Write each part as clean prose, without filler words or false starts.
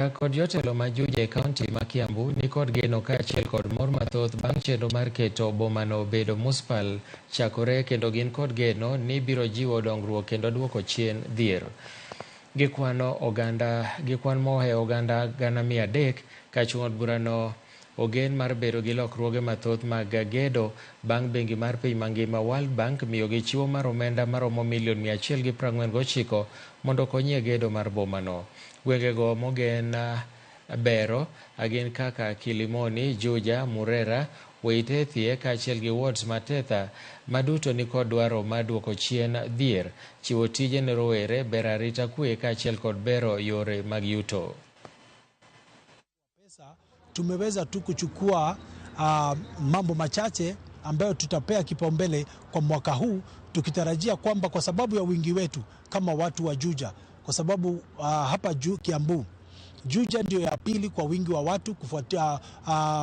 Kod jotelo ma Juja e kaunti ma Kiambu ni kod geno kaachiel kod mor mathoth bang' chenro mar keto bomano bedo muspal chakore, kendo gin kod geno ni biro jiwo dongruok kendo duoko chien dhier. Gikwan mohe oganda gana 300 ka chung od burano ogen mar bedo gi lokruoge mathoth mag gedo bang' bengi mar piny mangima World Bank miyogi chiwo mar omenda maromo milion 149 mondo okonyie gedo mar bomano. Gwengego mogen bero gin kaka Kilimoni, Juja, Murera, Waitethie kaachiel gi wards matetha maduto ni kod dwaro mar duoko chien dhier, chiwo tije ne rowere, bero arita kwe kaachiel kod bero yore mag yuto. Tumeweza tu kuchukua mambo machache ambayo tutapea kipaumbele kwa mwaka huu, tukitarajia kwamba kwa sababu ya wingi wetu kama watu wa Juja, kwa sababu hapa Kiambu Juja ndio ya pili kwa wingi wa watu kufuatia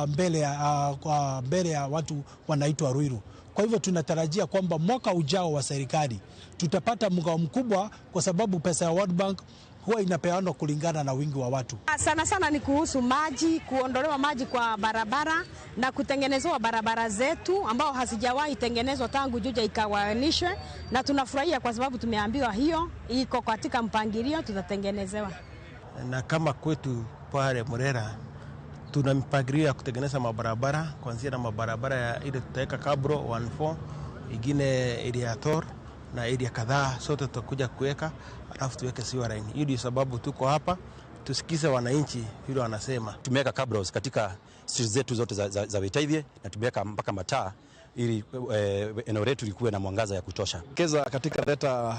mbele ya watu wanaitwa Ruiru. Kwa hivyo tunatarajia kwamba mwaka ujao wa serikali tutapata mgao mkubwa, kwa sababu pesa ya World Bank huwa inapeanwa kulingana na wingi wa watu. Sana sana ni kuhusu maji, kuondolewa maji kwa barabara na kutengenezwa barabara zetu ambao hazijawahi tengenezwa tangu Juja ikawanishwe, na tunafurahia kwa sababu tumeambiwa hiyo iko katika mpangilio, tutatengenezewa. Na kama kwetu pale Murera tuna mpangilio ya kutengeneza mabarabara, kuanzia na mabarabara ya ile tutaweka Kabro 14, ingine area Tor na area kadhaa, sote tutakuja kuweka, alafu tuweke sewer line. Hiyo ndio sababu tuko hapa, tusikize wananchi vile wanasema. Tumeweka cabros katika streets zetu zote za Waitethie na tumeweka mpaka mataa ili eneo letu likuwe na mwangaza ya kutosha. Keza katika leta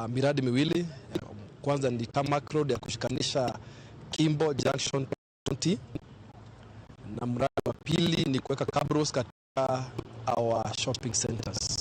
miradi miwili, kwanza ni tarmac road ya kushikanisha Kimbo Junction 20, na mradi wa pili ni kuweka cabros katika our shopping centers.